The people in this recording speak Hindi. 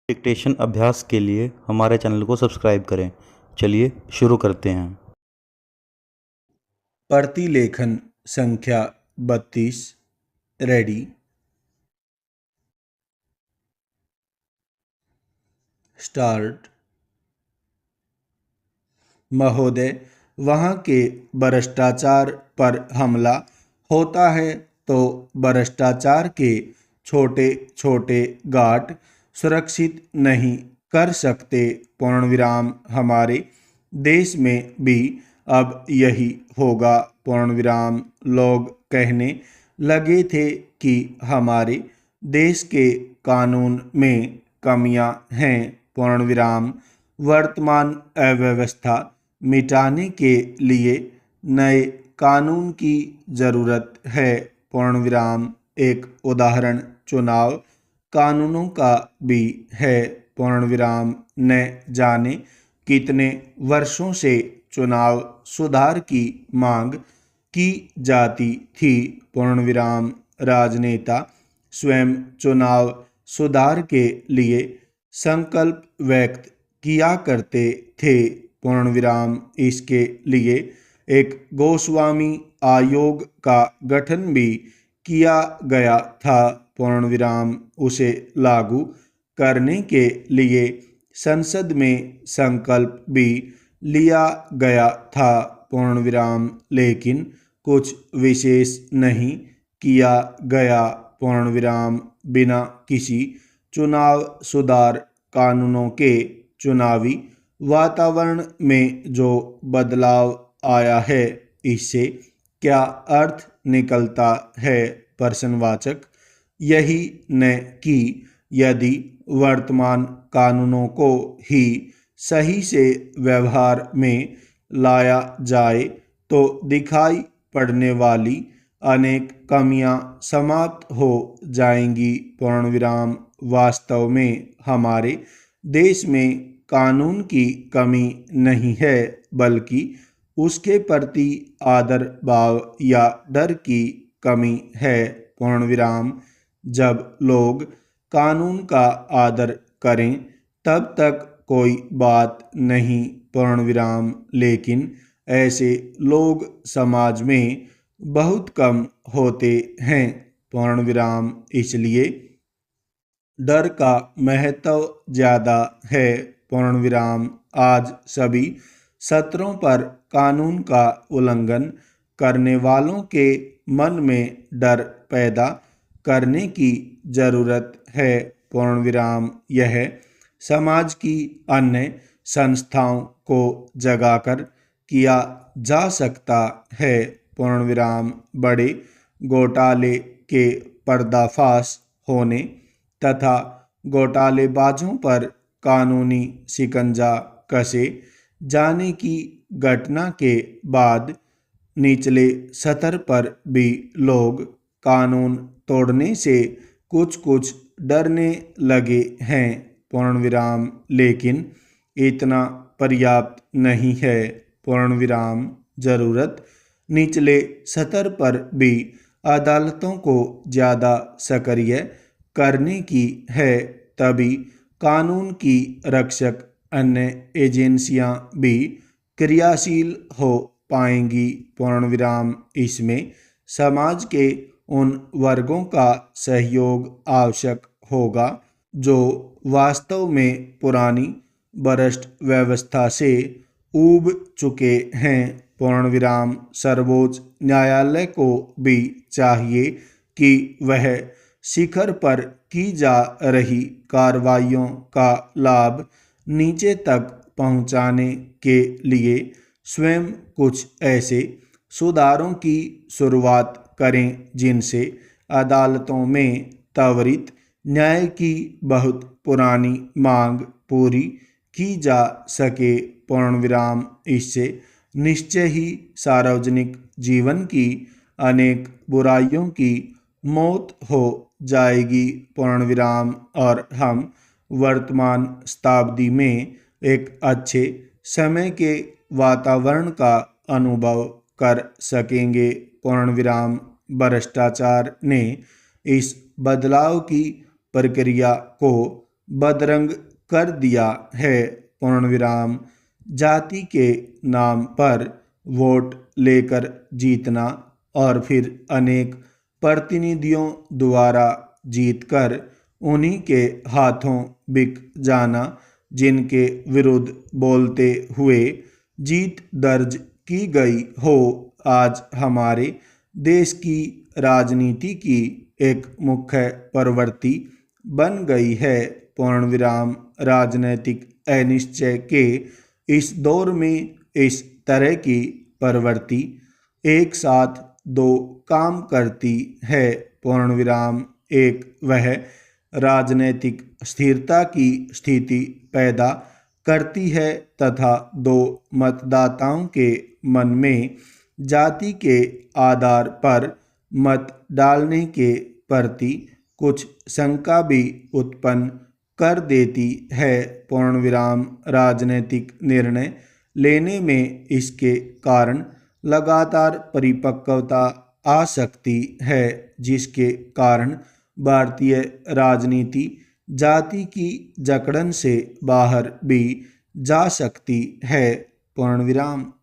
डिक्टेशन अभ्यास के लिए हमारे चैनल को सब्सक्राइब करें। चलिए शुरू करते हैं। प्रतिलेखन संख्या 32 रेडी। स्टार्ट। महोदय, वहाँ के भ्रष्टाचार पर हमला होता है तो भ्रष्टाचार के छोटे छोटे गाँठ सुरक्षित नहीं कर सकते। पूर्णविराम। हमारे देश में भी अब यही होगा। पूर्णविराम। लोग कहने लगे थे कि हमारे देश के कानून में कमियां हैं। पूर्णविराम। वर्तमान अव्यवस्था मिटाने के लिए नए कानून की जरूरत है। पूर्णविराम। एक उदाहरण चुनाव कानूनों का भी है। पूर्णविराम। न जाने कितने वर्षों से चुनाव सुधार की मांग की जाती थी। पूर्णविराम। राजनेता स्वयं चुनाव सुधार के लिए संकल्प व्यक्त किया करते थे। पूर्णविराम। इसके लिए एक गोस्वामी आयोग का गठन भी किया गया था। पूर्णविराम। उसे लागू करने के लिए संसद में संकल्प भी लिया गया था। पूर्णविराम। लेकिन कुछ विशेष नहीं किया गया। पूर्णविराम। बिना किसी चुनाव सुधार कानूनों के चुनावी वातावरण में जो बदलाव आया है, इससे क्या अर्थ निकलता है? प्रश्नवाचक। यही न कि यदि वर्तमान कानूनों को ही सही से व्यवहार में लाया जाए तो दिखाई पड़ने वाली अनेक कमियां समाप्त हो जाएंगी। पूर्णविराम। वास्तव में हमारे देश में कानून की कमी नहीं है, बल्कि उसके प्रति आदर भाव या डर की कमी है। पूर्णविराम। जब लोग कानून का आदर करें तब तक कोई बात नहीं। पूर्णविराम। लेकिन ऐसे लोग समाज में बहुत कम होते हैं। पूर्णविराम। इसलिए डर का महत्व ज्यादा है। पूर्णविराम। आज सभी स्तरों पर कानून का उल्लंघन करने वालों के मन में डर पैदा करने की जरूरत है। पूर्णविराम। यह समाज की अन्य संस्थाओं को जगाकर किया जा सकता है। पूर्णविराम। बड़े घोटाले के पर्दाफाश होने तथा घोटालेबाजों पर कानूनी शिकंजा कसे जाने की घटना के बाद निचले स्तर पर भी लोग कानून तोड़ने से कुछ कुछ डरने लगे हैं। पूर्णविराम। लेकिन इतना पर्याप्त नहीं है। पूर्णविराम। जरूरत निचले स्तर पर भी अदालतों को ज़्यादा सक्रिय करने की है। तभी कानून की रक्षक अन्य एजेंसियां भी क्रियाशील हो पाएंगी। पूर्णविराम। इसमें समाज के उन वर्गों का सहयोग आवश्यक होगा जो वास्तव में पुरानी भ्रष्ट व्यवस्था से ऊब चुके हैं। पूर्णविराम। सर्वोच्च न्यायालय को भी चाहिए कि वह शिखर पर की जा रही कार्रवाइयों का लाभ नीचे तक पहुंचाने के लिए स्वयं कुछ ऐसे सुधारों की शुरुआत करें जिनसे अदालतों में त्वरित न्याय की बहुत पुरानी मांग पूरी की जा सके। पूर्णविराम। इससे निश्चय ही सार्वजनिक जीवन की अनेक बुराइयों की मौत हो जाएगी। पूर्णविराम। और हम वर्तमान शताब्दी में एक अच्छे समय के वातावरण का अनुभव कर सकेंगे। पूर्णविराम। भ्रष्टाचार ने इस बदलाव की प्रक्रिया को बदरंग कर दिया है। पूर्ण विराम। जाति के नाम पर वोट लेकर जीतना और फिर अनेक प्रतिनिधियों द्वारा जीतकर उन्हीं के हाथों बिक जाना, जिनके विरुद्ध बोलते हुए जीत दर्ज की गई हो, आज हमारे देश की राजनीति की एक मुख्य प्रवृत्ति बन गई है। पूर्ण विराम। राजनैतिक अनिश्चय के इस दौर में इस तरह की प्रवृत्ति एक साथ दो काम करती है। पूर्ण विराम। एक, वह राजनैतिक स्थिरता की स्थिति पैदा करती है तथा दो, मतदाताओं के मन में जाति के आधार पर मत डालने के प्रति कुछ शंका भी उत्पन्न कर देती है। पूर्ण विराम। राजनीतिक निर्णय लेने में इसके कारण लगातार परिपक्वता आ सकती है, जिसके कारण भारतीय राजनीति जाति की जकड़न से बाहर भी जा सकती है। पूर्ण विराम।